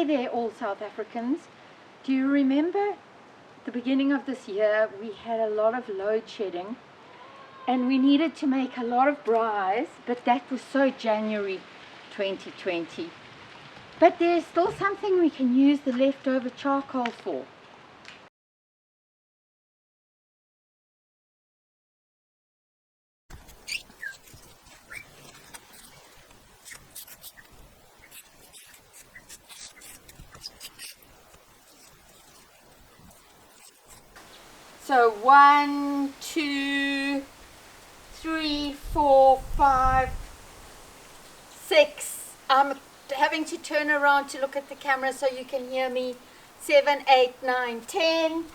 there, all South Africans. Do you remember the beginning of this year we had a lot of load shedding and we needed to make a lot of braais, but that was so January 2020. But there's still something we can use the leftover charcoal for. So 1, 2, 3, 4, 5, 6. I'm having to turn around to look at the camera so you can hear me. 7, 8, 9, 10.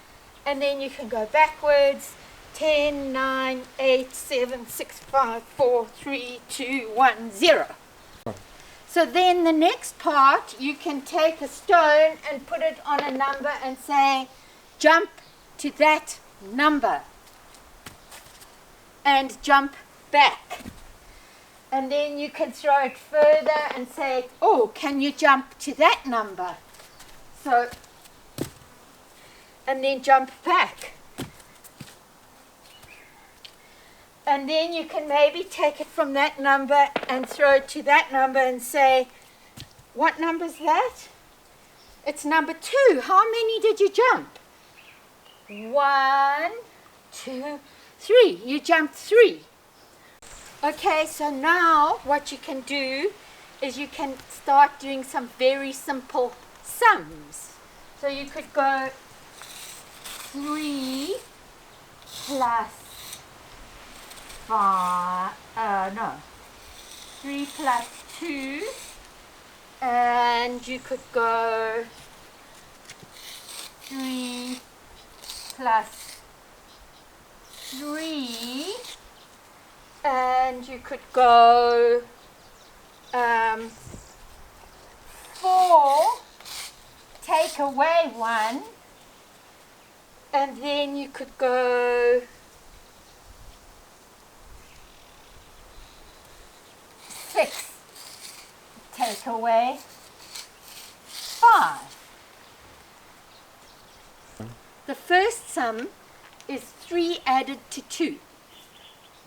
And then you can go backwards. 10, 9, 8, 7, 6, 5, 4, 3, 2, 1, 0. So then the next part, you can take a stone and put it on a number and say, jump to that number, and jump back. And then you can throw it further and say, oh, can you jump to that number? So, and then jump back. And then you can maybe take it from that number and throw it to that number and say, what number is that? It's number 2. How many did you jump? 1, 2, 3. You jumped 3. Okay, so now what you can do is you can start doing some very simple sums. So you could go 3 plus 3 plus 2, and you could go 3 plus 3, and you could go 4, take away 1, and then you could go 6, take away 5. The first sum is 3 added to 2.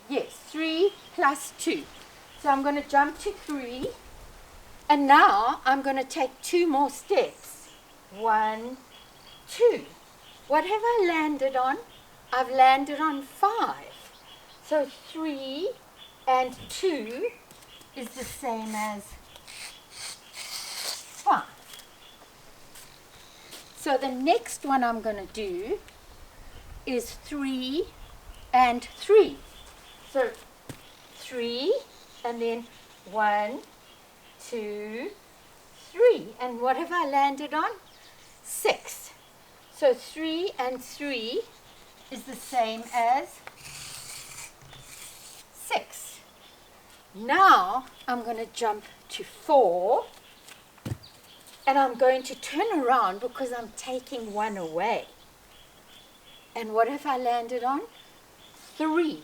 Yes, 3 plus 2. So I'm going to jump to 3. And now I'm going to take 2 more steps. 1, 2. What have I landed on? I've landed on 5. So 3 and 2 is the same as 5. So the next one I'm going to do is 3 and 3. So 3 and then 1, 2, 3. And what have I landed on? 6. So 3 and 3 is the same as 6. Now I'm going to jump to 4. And I'm going to turn around because I'm taking 1 away. And what have I landed on? 3.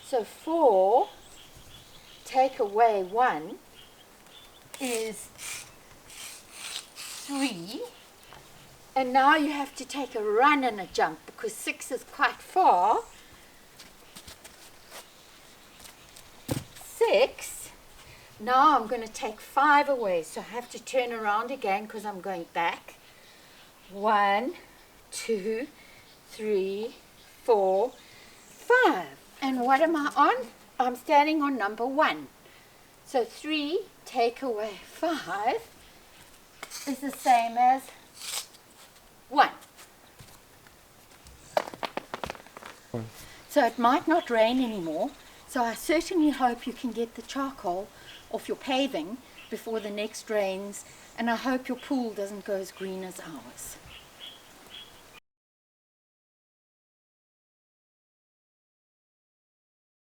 So 4, take away 1 is 3. And now you have to take a run and a jump because 6 is quite far. 6. Now I'm going to take 5 away, so I have to turn around again because I'm going back. 1, 2, 3, 4, 5. And what am I on? I'm standing on number 1. So 3 take away 5 is the same as 1. So it might not rain anymore, so I certainly hope you can get the charcoal off your paving before the next rains, and I hope your pool doesn't go as green as ours.